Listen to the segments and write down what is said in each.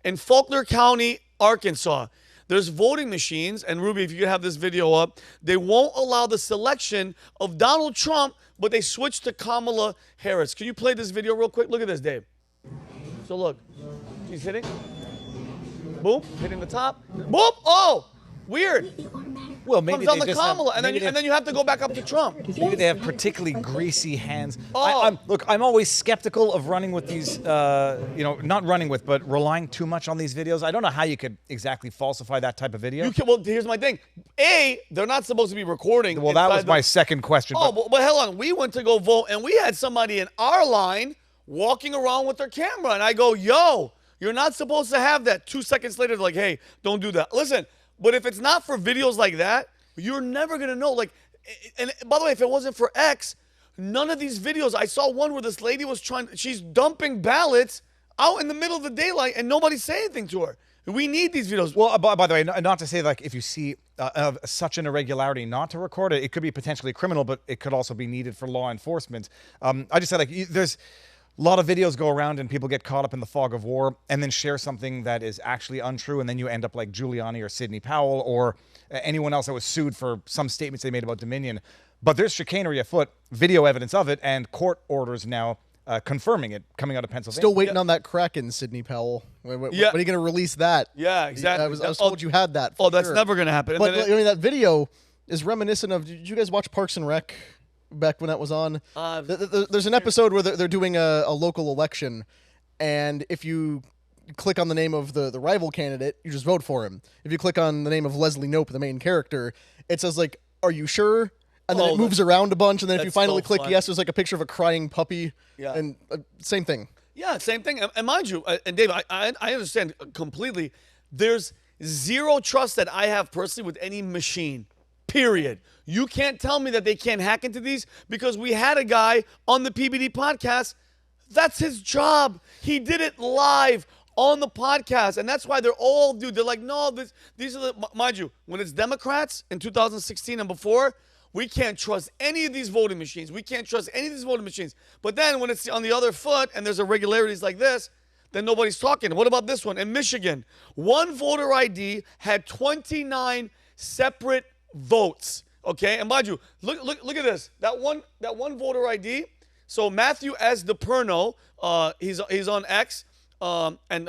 in Faulkner County, Arkansas. There's voting machines, and Ruby, if you could have this video up, they won't allow the selection of Donald Trump, but they switched to Kamala Harris. Can you play this video real quick? Look at this, Dave. So look, he's hitting. Boom, hitting the top. Boom, oh, weird. Well, maybe comes down they to just Kamala, have, and then you have to go back up to Trump. maybe they have particularly greasy hands. Oh. Look, I'm always skeptical of running with these, not running with, but relying too much on these videos. I don't know how you could exactly falsify that type of video. Well, here's my thing. A, they're not supposed to be recording. Well, that was my second question. Oh, but hold on. We went to go vote, and we had somebody in our line walking around with their camera, and I go, yo, you're not supposed to have that. 2 seconds later, they're like, hey, don't do that. Listen, but if it's not for videos like that, you're never going to know. Like, and by the way, if it wasn't for X, none of these videos, I saw one where this lady was she's dumping ballots out in the middle of the daylight and nobody's saying anything to her. We need these videos. Well, by the way, not to say like if you see such an irregularity, not to record it, it could be potentially criminal, but it could also be needed for law enforcement. I just said like there's a lot of videos go around and people get caught up in the fog of war and then share something that is actually untrue, and then you end up like Giuliani or Sidney Powell or anyone else that was sued for some statements they made about Dominion. But there's chicanery afoot, video evidence of it, and court orders now confirming it coming out of Pennsylvania. Still waiting on that Kraken, Sidney Powell. When are you going to release that? Yeah, exactly. I was told you had that. That's never going to happen. But I mean, that video is reminiscent of. Did you guys watch Parks and Rec back when that was on? There's an episode where they're doing a local election, and if you click on the name of the rival candidate, you just vote for him. If you click on the name of Leslie Knope, the main character, it says like, "Are you sure?" And then it moves around a bunch, and then if you finally click yes, there's like a picture of a crying puppy. Yeah. And same thing. Yeah, same thing. And mind you, and Dave, I understand completely. There's zero trust that I have personally with any machine, period. You can't tell me that they can't hack into these, because we had a guy on the PBD podcast. That's his job. He did it live on the podcast. And that's why they're all, they're like, no, these are the, mind you, when it's Democrats in 2016 and before, we can't trust any of these voting machines. We can't trust any of these voting machines. But then when it's on the other foot and there's irregularities like this, then nobody's talking. What about this one? In Michigan, one voter ID had 29 separate votes. Okay, and mind you, look at this. That one voter ID. So Matthew S. DePerno, he's on X, and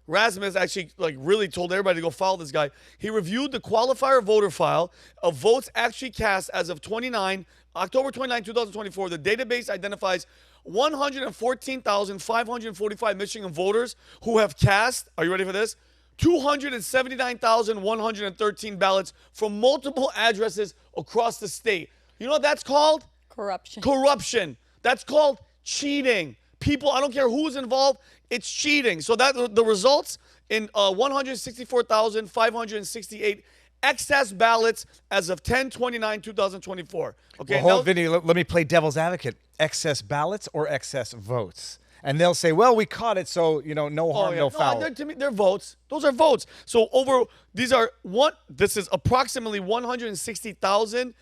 Rasmus actually like really told everybody to go follow this guy. He reviewed the qualifier voter file of votes actually cast as of October 29, 2024. The database identifies 114,545 Michigan voters who have cast, are you ready for this? 279,113 ballots from multiple addresses across the state. You know what that's called? Corruption. Corruption. That's called cheating. People, I don't care who's involved, it's cheating. So that the results in 164,568 excess ballots as of 10/29/2024. Okay. Well, Vinny, let me play devil's advocate. Excess ballots or excess votes? And they'll say, well, we caught it, so, no harm, no foul. To me, they're votes. Those are votes. So this is approximately 160,000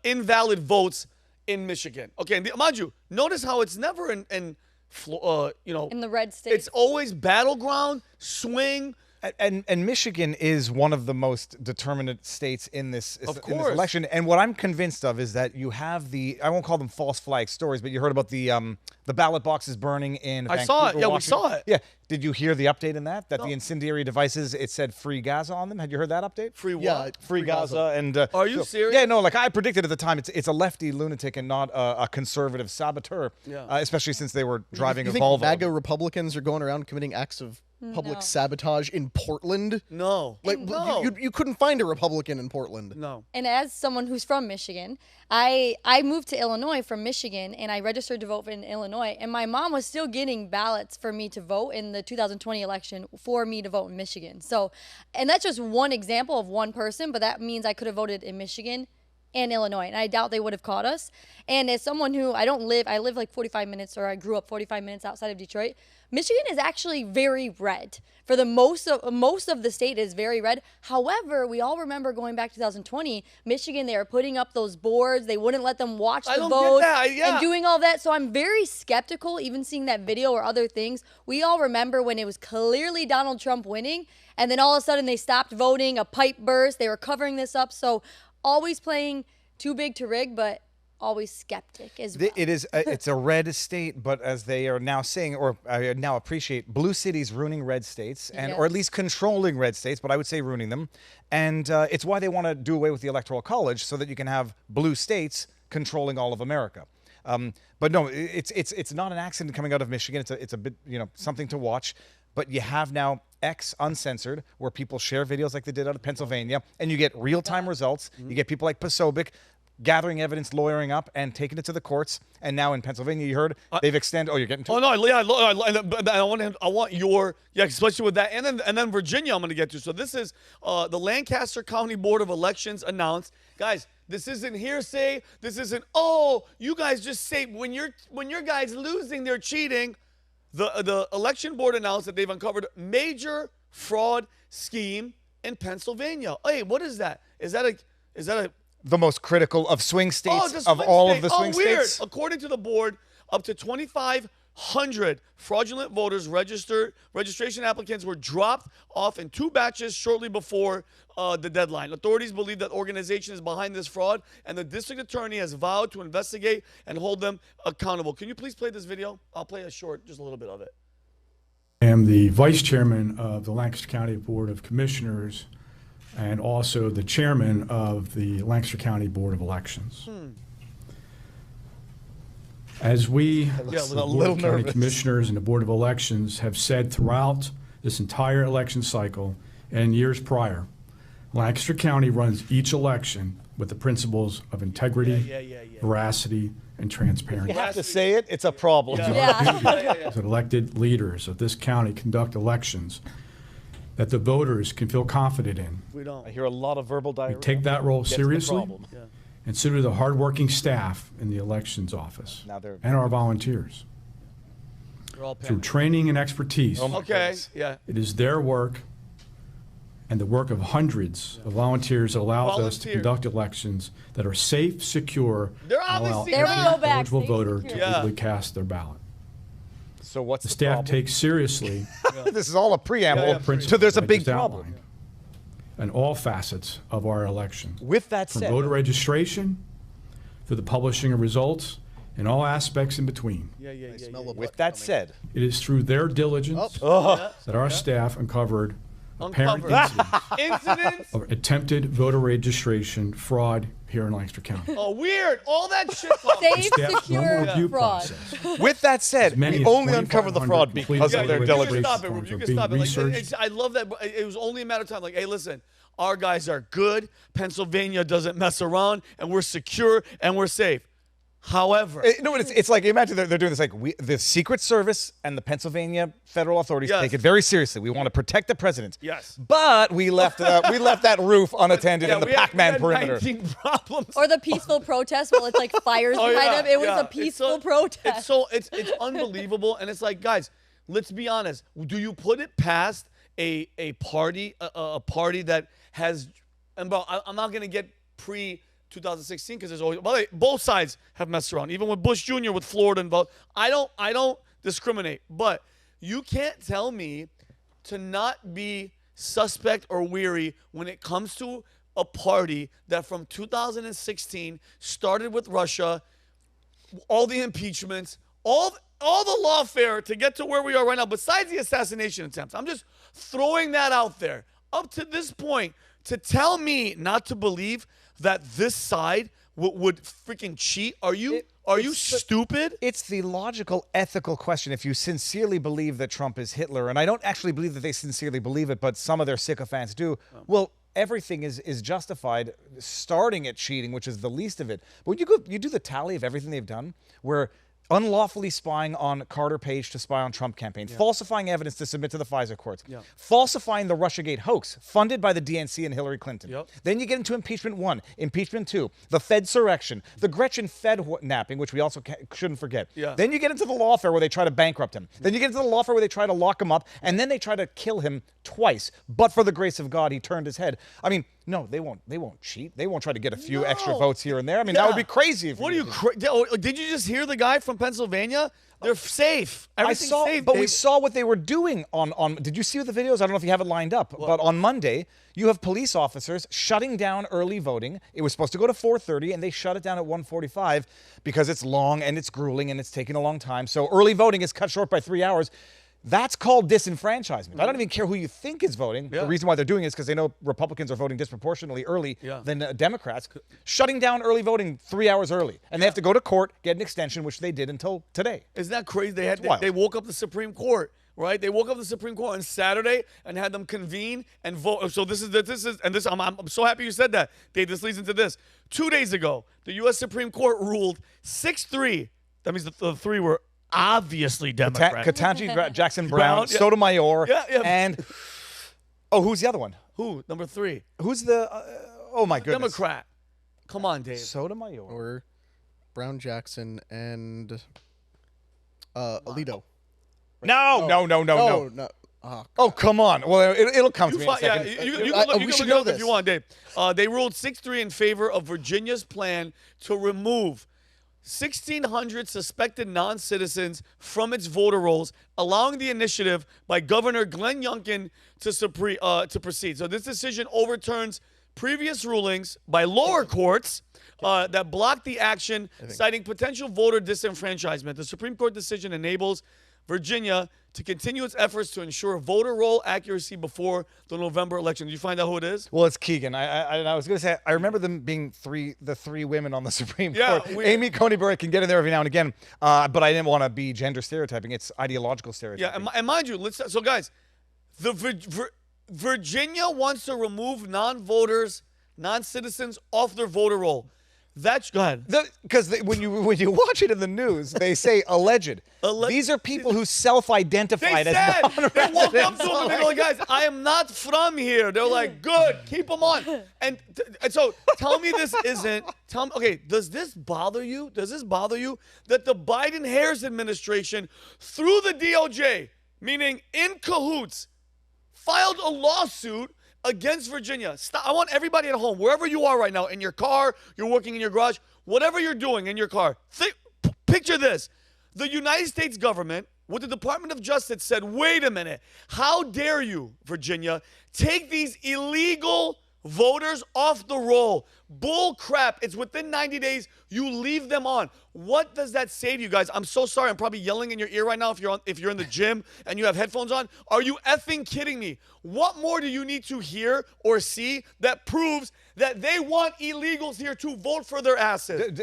invalid votes in Michigan. Okay, and mind you, notice how it's never in the red states. It's always battleground, swing. And Michigan is one of the most determinant states in this election. And what I'm convinced of is that you have I won't call them false flag stories, but you heard about the ballot boxes burning in Vancouver, saw it. Yeah, Washington. we saw it. Yeah. Did you hear the update in that? That the incendiary devices, it said free Gaza on them? Had you heard that update? Free what? Yeah, Free Gaza. And are you serious? Yeah, no, like I predicted at the time, it's a lefty lunatic and not a conservative saboteur, especially since they were driving you a think Volvo. MAGA Republicans are going around committing acts of public sabotage in Portland? No. Like, no. You couldn't find a Republican in Portland. No. And as someone who's from Michigan, I moved to Illinois from Michigan, and I registered to vote in Illinois, and my mom was still getting ballots for me to vote in the 2020 election for me to vote in Michigan. So, and that's just one example of one person, but that means I could have voted in Michigan and Illinois, and I doubt they would have caught us. And as someone who I live like 45 minutes, or I grew up 45 minutes outside of Detroit. Michigan is actually very red. For the most of the state is very red. However, we all remember going back to 2020, Michigan, they were putting up those boards. They wouldn't let them watch the vote and doing all that. So I'm very skeptical, even seeing that video or other things. We all remember when it was clearly Donald Trump winning, and then all of a sudden they stopped voting, a pipe burst. They were covering this up. So always playing too big to rig, but always skeptic as well. It is. It's a red state, but as they are now saying, or I now appreciate, blue cities ruining red states, and or at least controlling red states. But I would say ruining them, and it's why they want to do away with the Electoral College so that you can have blue states controlling all of America. But no, it's not an accident coming out of Michigan. It's a bit, something to watch. But you have now X Uncensored, where people share videos like they did out of Pennsylvania, and you get real-time results. You get people like Posobiec gathering evidence, lawyering up, and taking it to the courts. And now in Pennsylvania, you heard they've extended. Oh, you're getting to. Oh no, I want your especially with that, and then Virginia, I'm going to get to. So this is the Lancaster County Board of Elections announced, guys. This isn't hearsay. This isn't. Oh, you guys just say when your guys losing, they're cheating. The election board announced that they've uncovered major fraud scheme in Pennsylvania. Hey, what is that? Is that a the most critical of swing states of swing all state. of the swing weird. states? According to the board, up to 2,500 fraudulent voters registration applicants were dropped off in 2 batches shortly before the deadline. Authorities believe that organization is behind this fraud, and the district attorney has vowed to investigate and hold them accountable. Can you please play this video? I'll play just a little bit of it. I am the vice chairman of the Lancaster County Board of Commissioners, and also the chairman of the Lancaster County Board of Elections. As we, the Board of County Commissioners and the Board of Elections, have said throughout this entire election cycle and years prior, Lancaster County runs each election with the principles of integrity, veracity, and transparency. You have to say it. It's a problem. As elected leaders of this county conduct elections that the voters can feel confident in. We don't. I hear a lot of verbal diarrhea. We take that role Gets to the seriously, problem. and so do the hardworking staff in the elections office Now they're- and our volunteers. They're all Through panicking. training and expertise, Okay. Yeah. it is their work and the work of hundreds of volunteers that allows us to conduct elections that are safe, secure, They're and allow obviously every There we go back, eligible safe, voter secure. to legally cast their ballot. So what's The the staff problem? takes seriously This is all a preamble. principles So there's a that I big just problem. outlined in all facets of our election. With that From said, voter registration to the publishing of results and all aspects in between. with that said, It is through their diligence oh, that our staff uncovered apparent Incidents. of attempted voter registration fraud here in Lancaster County. Oh, weird. All that shit. Safe, Staff's normal secure review fraud. process. with that said, many we as only uncovered the 2,500 fraud because completed of their voter You can diligence. stop it, forms Rube. You are can being stop it. Like, researched. I love that. It was only a matter of time. Like, hey, listen, our guys are good. Pennsylvania doesn't mess around, and we're secure and we're safe. However, No, it's like, imagine they're doing this, like the Secret Service and the Pennsylvania federal authorities Yes. take it very seriously. We want to protect the president. Yes. But we left that roof unattended in the we had Pac-Man perimeter. 19 problems. Or the peaceful protest, well, it's like fires behind them. It was a peaceful protest. It's unbelievable, and it's like, guys, let's be honest. Do you put it past a party that has? And bro, I'm not gonna get pre 2016 because there's always. By the way, both sides have messed around. Even with Bush Jr. with Florida involved. I don't discriminate, but you can't tell me to not be suspect or weary when it comes to a party that from 2016 started with Russia, all the impeachments, all the lawfare to get to where we are right now, besides the assassination attempts. I'm just throwing that out there. Up to this point, to tell me not to believe that this side would freaking cheat, are you stupid? It's the logical, ethical question. If you sincerely believe that Trump is Hitler, and I don't actually believe that they sincerely believe it, but some of their sycophants do, well, everything is justified, starting at cheating, which is the least of it. But when you do the tally of everything they've done, where unlawfully spying on Carter Page to spy on Trump campaign, falsifying evidence to submit to the FISA courts, falsifying the Russiagate hoax funded by the DNC and Hillary Clinton. Then you get into impeachment 1, impeachment 2, the Fedsurrection, the Gretchen Fed-napping, which we also shouldn't forget. Then you get into the lawfare where they try to bankrupt him. Then you get into the lawfare where they try to lock him up, and then they try to kill him twice. But for the grace of God, he turned his head. I mean, no, they won't cheat. They won't try to get a few extra votes here and there. I mean, that would be crazy. If what are you? Did you just hear the guy from Pennsylvania? They're safe. Everything's safe. But we saw what they were doing on. Did you see the videos? I don't know if you have it lined up. But on Monday, you have police officers shutting down early voting. It was supposed to go to 4:30, and they shut it down at 1:45 because it's long and it's grueling and it's taking a long time. So early voting is cut short by 3 hours. That's called disenfranchisement. I don't even care who you think is voting. The reason why they're doing it is because they know Republicans are voting disproportionately early than Democrats. Shutting down early voting 3 hours early. And they have to go to court, get an extension, which they did until today. Isn't that crazy? They woke up the Supreme Court, right? They woke up the Supreme Court on Saturday and had them convene and vote. So I'm so happy you said that. Dave, this leads into this. 2 days ago, the U.S. Supreme Court ruled 6-3. That means the three were obviously Democrat. Ketanji Jackson Brown, Sotomayor, and who's the other one? Who? Number 3. Who's the? Oh my goodness. Democrat. Come on, Dave. Sotomayor, or Brown, Jackson, and Alito. No. Oh, come on. Well, it'll come to me in a second. We should know this if you want, Dave. They ruled 6-3 in favor of Virginia's plan to remove 1,600 suspected non-citizens from its voter rolls, allowing the initiative by Governor Glenn Youngkin to proceed. So this decision overturns previous rulings by lower courts that blocked the action, citing potential voter disenfranchisement. The Supreme Court decision enables Virginia to continue its efforts to ensure voter roll accuracy before the November election. Did you find out who it is? Well, it's Keegan. I was going to say, I remember them being the three women on the Supreme Court. Amy Coney Barrett can get in there every now and again, but I didn't want to be gender stereotyping. It's ideological stereotyping. Yeah, and mind you, so guys, Virginia wants to remove non-voters, non-citizens off their voter roll. Go ahead. Because when you watch it in the news, they say alleged. These are people who self-identified as non-residents. They walk up to them and they're like, guys, I am not from here. They're like, good, keep them on. And so tell me this isn't, okay, does this bother you? Does this bother you that the Biden-Harris administration, through the DOJ, meaning in cahoots, filed a lawsuit against Virginia? I want everybody at home, wherever you are right now, in your car, you're working in your garage, whatever you're doing in your car, picture this. The United States government, with the Department of Justice, said, wait a minute, how dare you, Virginia, take these illegal voters off the roll? Bull crap. It's within 90 days. You leave them on. What does that say to you guys? I'm so sorry. I'm probably yelling in your ear right now if you're in the gym and you have headphones on. Are you effing kidding me? What more do you need to hear or see that proves that they want illegals here to vote for their asses?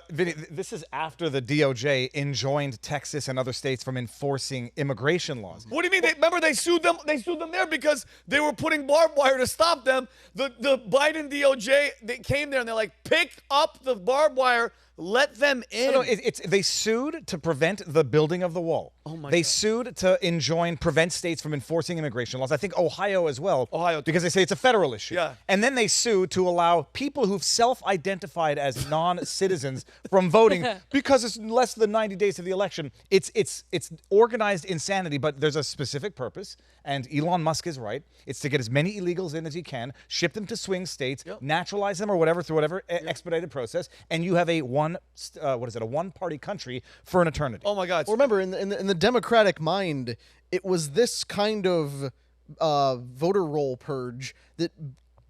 Vinny, this is after the DOJ enjoined Texas and other states from enforcing immigration laws. What do you mean? Remember, they sued them. They sued them there because they were putting barbed wire to stop them. The Biden DOJ, they came there and they're like, pick up the barbed wire. Let them in. No, they sued to prevent the building of the wall. Oh my They God. sued to prevent states from enforcing immigration laws. I think Ohio as well. Ohio, because they say it's a federal issue. Yeah. And then they sued to allow people who've self-identified as non-citizens from voting because it's less than 90 days to the election. It's organized insanity, but there's a specific purpose. And Elon Musk is right. It's to get as many illegals in as he can, ship them to swing states, naturalize them or whatever through whatever expedited process, and you have a one-party country for an eternity. Oh my God! Well, remember, in the Democratic mind, it was this kind of voter roll purge that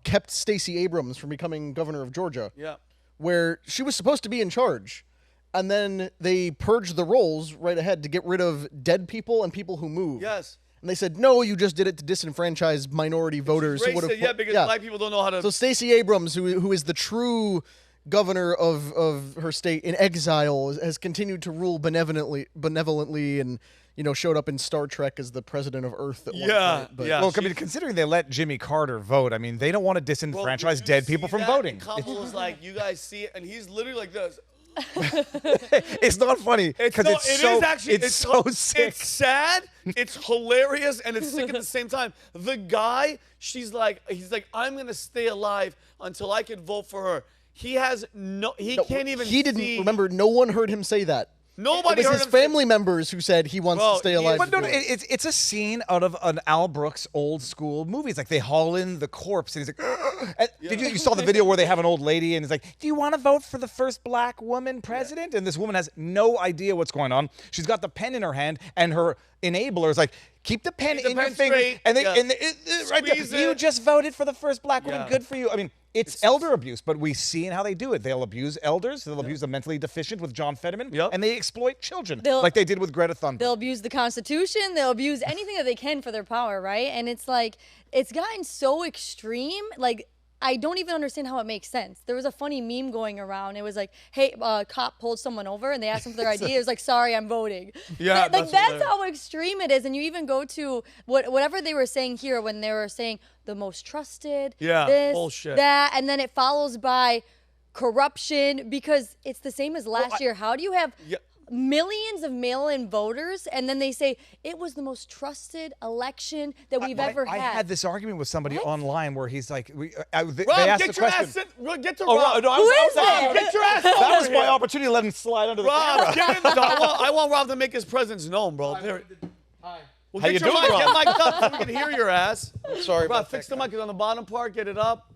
kept Stacey Abrams from becoming governor of Georgia. Yeah, where she was supposed to be in charge, and then they purged the rolls right ahead to get rid of dead people and people who moved. Yes. And they said, no, you just did it to disenfranchise minority voters. Because black people don't know how to. So Stacey Abrams, who is the true governor of her state in exile, has continued to rule benevolently, and showed up in Star Trek as the president of Earth at one point. But, Well, considering they let Jimmy Carter vote, I mean, they don't want to disenfranchise dead people from voting. Kamala was like, you guys see it, and he's literally like this. It's not funny because it's so sick. It's sad, it's hilarious, and it's sick at the same time. The guy, he's like, I'm gonna stay alive until I can vote for her. He can't even. He didn't remember. No one heard him say that. Nobody it was heard his him family members who said he wants to stay alive. But no, it's a scene out of an Al Brooks old school movie. It's like they haul in the corpse and he's like, and you saw the video where they have an old lady and it's like, do you want to vote for the first black woman president? And this woman has no idea what's going on. She's got the pen in her hand and her enabler is like, keep the pen in your finger. And right there, you just voted for the first black woman. Good for you. I mean, it's elder abuse, but we see in how they do it. They'll abuse elders. They'll abuse the mentally deficient with John Fetterman. And they exploit children like they did with Greta Thunberg. They'll abuse the Constitution. They'll abuse anything that they can for their power, right? And it's like, it's gotten so extreme. Like, I don't even understand how it makes sense. There was a funny meme going around. It was like, hey, a cop pulled someone over and they asked them for their ID. It was like, sorry, I'm voting. Yeah, that's how extreme it is. And you even go to whatever they were saying here when they were saying the most trusted, this, bullshit. that, and then it follows by corruption because it's the same as last year. How do you have millions of mail-in voters, and then they say it was the most trusted election that we've ever had? I had this argument with somebody online where he's like, they Rob, asked get the your question. ass in. Get to Rob. No, Who is it? Get your ass That was over my here. opportunity to let him slide under the Rob, camera. get in. No, I want Rob to make his presence known, bro. Hi. Well, How get you your doing, mic. Rob? Get mic'd up so we can hear your ass. Sorry Rob, about fix that, the mic. It's on the bottom part. Get it up.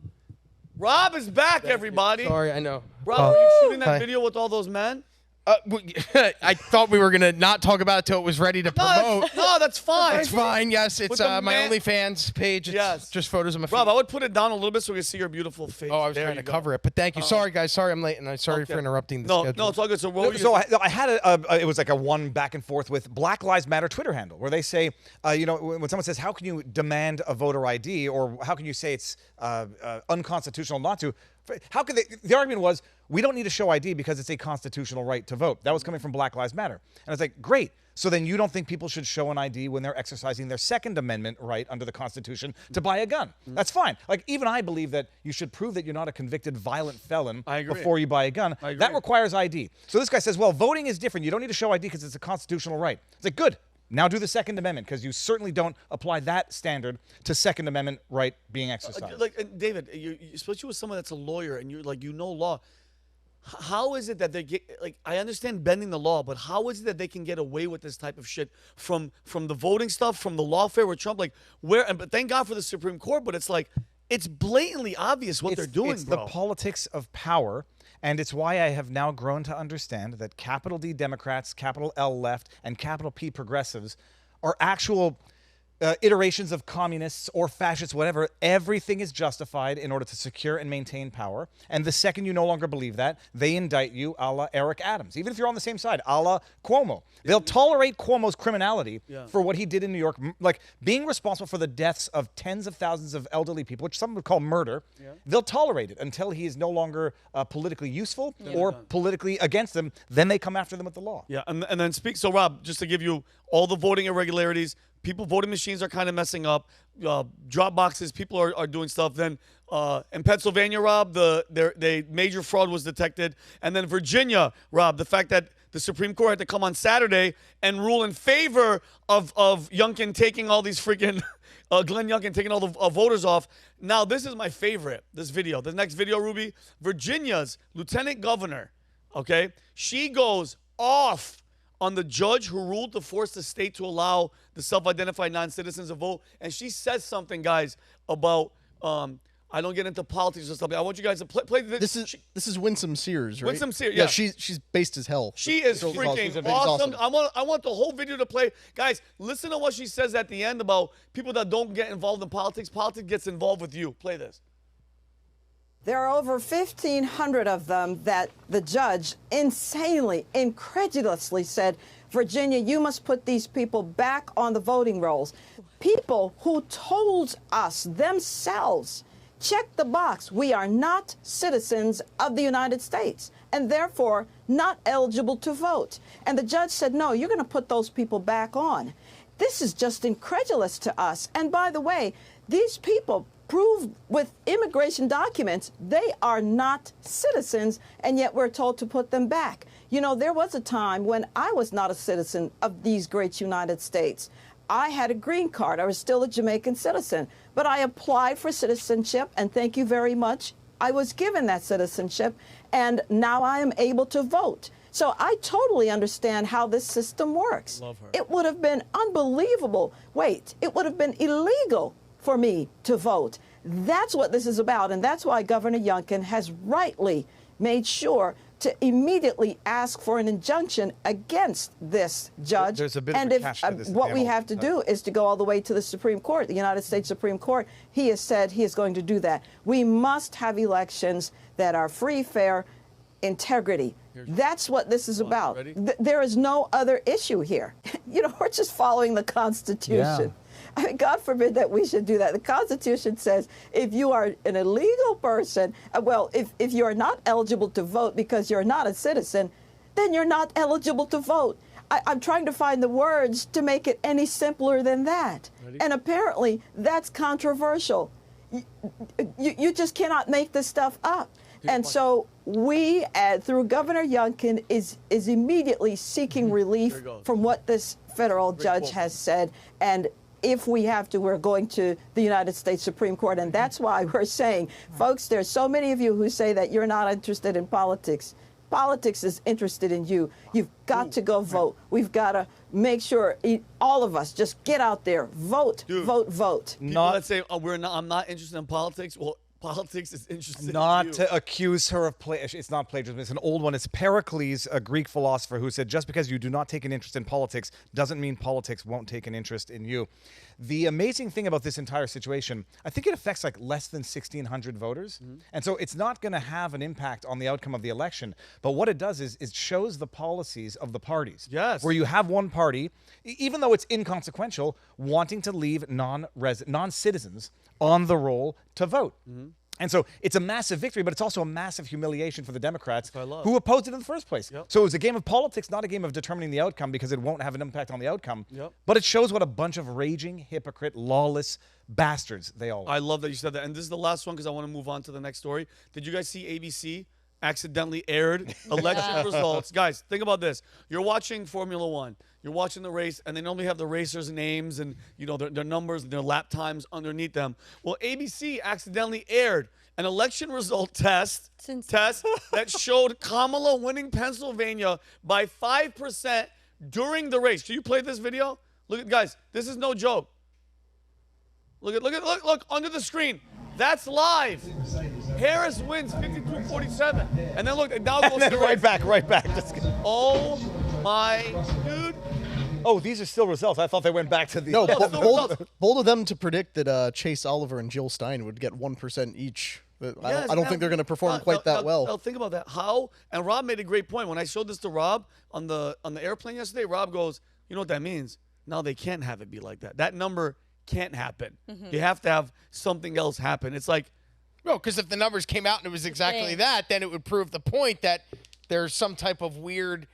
Rob is back, everybody. Sorry, I know. Rob, were you shooting that Hi. video with all those men? I thought we were gonna not talk about it till it was ready to promote. No, that's fine. That's fine. Yes, it's With the my man- OnlyFans page. It's just photos of my feet. Rob, I would put it down a little bit so we can see your beautiful face. I was There trying you to go. cover it, but thank you. Sorry, guys. Sorry I'm late, and I'm sorry for interrupting the schedule. No, it's all good. So what were you So I had it was like a one back and forth with Black Lives Matter Twitter handle where they say, when someone says, how can you demand a voter ID or how can you say it's unconstitutional not to? How could they? The argument was, we don't need to show ID because it's a constitutional right to vote. That was coming from Black Lives Matter. And I was like, great. So then you don't think people should show an ID when they're exercising their Second Amendment right under the Constitution to buy a gun. That's fine. Like, even I believe that you should prove that you're not a convicted violent felon before you buy a gun. That requires ID. So this guy says, well, voting is different. You don't need to show ID because it's a constitutional right. It's like, good. Now do the Second Amendment because you certainly don't apply that standard to Second Amendment right being exercised. David, especially with someone that's a lawyer and you're like, law. How is it that they get, like, I understand bending the law, but how is it that they can get away with this type of shit from the voting stuff, from the lawfare with Trump? Like, but thank God for the Supreme Court, but it's like, it's blatantly obvious what they're doing, It's bro. the politics of power, and it's why I have now grown to understand that capital D Democrats, capital L left, and capital P progressives are actual iterations of communists or fascists, whatever. Everything is justified in order to secure and maintain power. And the second you no longer believe that, they indict you a la Eric Adams. Even if you're on the same side, a la Cuomo. They'll tolerate Cuomo's criminality for what he did in New York, like being responsible for the deaths of tens of thousands of elderly people, which some would call murder. They'll tolerate it until he is no longer politically useful or politically against them. Then they come after them with the law. Yeah, and then so Rob, just to give you all the voting irregularities, voting machines are kind of messing up. Drop boxes, people are doing stuff. Then in Pennsylvania, Rob, the major fraud was detected. And then Virginia, Rob, the fact that the Supreme Court had to come on Saturday and rule in favor of Youngkin taking all these freaking Glenn Youngkin taking all the voters off. Now, this is my favorite, this video. The next video, Ruby, Virginia's lieutenant governor, okay? She goes off on the judge who ruled to force the state to allow the self-identified non-citizens to vote. And she says something, guys, about I don't get into politics or something. I want you guys to play this. This is Winsome Sears, right? Winsome Sears, yeah. yeah. She's based as hell. She is She's freaking awesome. I want the whole video to play. Guys, listen to what she says at the end about people that don't get involved in politics. Politics gets involved with you. Play this. There are over 1,500 of them that the judge insanely, incredulously said, Virginia, you must put these people back on the voting rolls. People who told us themselves, check the box, we are not citizens of the United States and therefore not eligible to vote. And the judge said, no, you're going to put those people back on. This is just incredulous to us. And by the way, these people, proved with immigration documents they are not citizens, and yet we're told to put them back. You know, there was a time when I was not a citizen of these great United States. I had a green card. I was still a Jamaican citizen, but I applied for citizenship, and thank you very much, I was given that citizenship, and now I am able to vote. So I totally understand how this system works. Love her. It would have been unbelievable. Wait, it would have been illegal for me to vote. That's what this is about, and that's why Governor Youngkin has rightly made sure to immediately ask for an injunction against this judge. There's a bit and of a catch to this what we panel. have to do is to go all the way to the Supreme Court, the United States Supreme Court. He has said he is going to do that. We must have elections that are free, fair, integrity. That's what this is about. There is no other issue here. You know, we're just following the Constitution. Yeah. I mean, God forbid that we should do that. The Constitution says if you are an illegal person, well, if you are not eligible to vote because you're not a citizen, then you're not eligible to vote. I'm trying to find the words to make it any simpler than that. And apparently that's controversial. You just cannot make this stuff up. And so we, through Governor Youngkin, is immediately seeking relief from what this federal judge has said. And if we have to, we're going to the United States Supreme Court. And that's why we're saying, folks, there's so many of you who say that you're not interested in politics. Politics is interested in you. You've got to go vote. We've got to make sure all of us just get out there, vote, vote, vote. People that say, I'm not interested in politics. Well, politics is interesting. Not in you. to accuse her of it's not plagiarism. It's an old one. It's Pericles, a Greek philosopher, who said, just because you do not take an interest in politics doesn't mean politics won't take an interest in you. The amazing thing about this entire situation, I think it affects like less than 1,600 voters. And so it's not going to have an impact on the outcome of the election. But what it does is it shows the policies of the parties. Yes. Where you have one party, even though it's inconsequential, wanting to leave non-citizens on the roll to vote. And so it's a massive victory, but it's also a massive humiliation for the Democrats who opposed it in the first place. So it was a game of politics, not a game of determining the outcome, because it won't have an impact on the outcome. But it shows what a bunch of raging, hypocrite, lawless bastards they all are. I love that you said that. And this is the last one because I want to move on to the next story. Did you guys see ABC accidentally aired election results? Guys, think about this. You're watching Formula One. You're watching the race, and they normally have the racers' names and their numbers and their lap times underneath them. Well, ABC accidentally aired an election result test that showed Kamala winning Pennsylvania by 5% during the race. Do you play this video? Look at, guys, this is no joke. Look under the screen. That's live. Harris wins 52-47. And then look, now goes to right back. Oh my dude. Oh, these are still results. I thought they went back to the... No, results. bold of them to predict that Chase Oliver and Jill Stein would get 1% each. I don't think they're going to perform quite that well. Now think about that. How? And Rob made a great point. When I showed this to Rob on the airplane yesterday, Rob goes, you know what that means? Now they can't have it be like that. That number can't happen. You have to have something else happen. It's like... No, because if the numbers came out and it was exactly that, then it would prove the point that there's some type of weird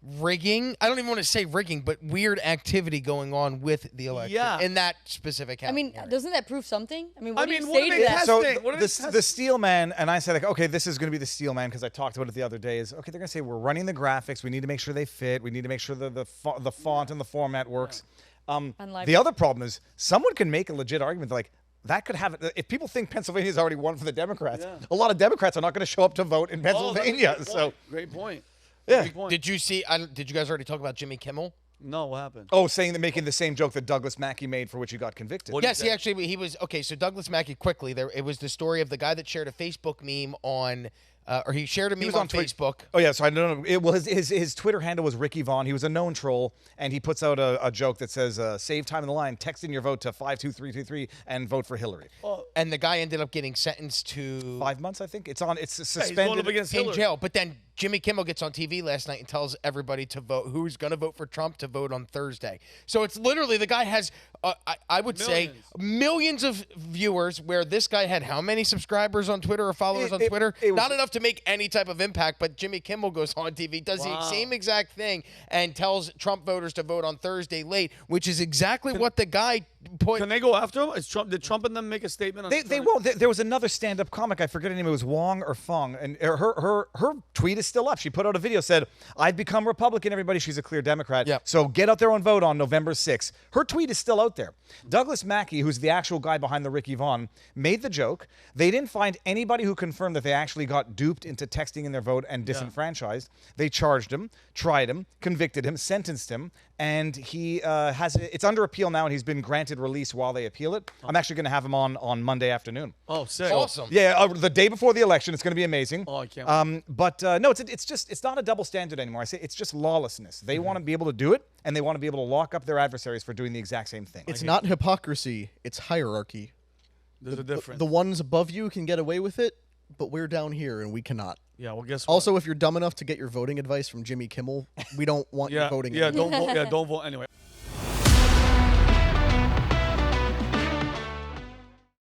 rigging. I don't even want to say rigging, but weird activity going on with the election in that specific category. I mean, doesn't that prove something? I mean, what do you what say are to they that? testing? So the steel man, and I said, like, okay, this is going to be the steel man because I talked about it the other day, is, okay, they're going to say, we're running the graphics. We need to make sure they fit. We need to make sure the font and the format works. The other problem is someone can make a legit argument like, that could have it. If people think Pennsylvania's already won for the Democrats, a lot of Democrats are not going to show up to vote in Pennsylvania. Great point. Yeah. Did you see? Did you guys already talk about Jimmy Kimmel? No, what happened? Oh, saying that, making the same joke that Douglas Mackey made for which he got convicted. Yes, he was okay. So Douglas Mackey, quickly, it was the story of the guy that shared a Facebook meme on. Or he shared a meme on Facebook. Oh yeah, so I don't know. Well, his Twitter handle was Ricky Vaughn. He was a known troll, and he puts out a joke that says, "Save time in the line. Text in your vote to 52333 and vote for Hillary." And the guy ended up getting sentenced to 5 months, I think. It's suspended he's going up against in Hillary. jail. But then Jimmy Kimmel gets on TV last night and tells everybody to vote, who's going to vote for Trump, to vote on Thursday. So it's literally, the guy has, I would say, millions of viewers, where this guy had how many subscribers on Twitter or followers on Twitter? Not enough to make any type of impact, but Jimmy Kimmel goes on TV, does the same exact thing, and tells Trump voters to vote on Thursday late, which is exactly what the guy point. Can they go after him? Did Trump and them make a statement? On They won't. There was another stand-up comic. I forget her name. It was Wong or Fong, and her tweet is still up. She put out a video, said, "I've become Republican. Everybody, she's a clear Democrat. Yep. So get out there and vote on November 6th." Her tweet is still out there. Douglas Mackey, who's the actual guy behind the Ricky Vaughn, made the joke. They didn't find anybody who confirmed that they actually got duped into texting in their vote and disenfranchised. They charged him, tried him, convicted him, sentenced him, and he it's under appeal now, and he's been granted release while they appeal it. I'm actually going to have him on Monday afternoon. Oh, sick. Awesome. Yeah, the day before the election. It's going to be amazing. Oh, I can't wait. But no, it's not a double standard anymore. I say it's just lawlessness. They want to be able to do it, and they want to be able to lock up their adversaries for doing the exact same thing. It's not hypocrisy, it's hierarchy. There's a difference. The ones above you can get away with it, but we're down here and we cannot. Yeah, well, guess what? Also, if you're dumb enough to get your voting advice from Jimmy Kimmel, we don't want you voting. Yeah, don't vote. Yeah, don't vote anyway.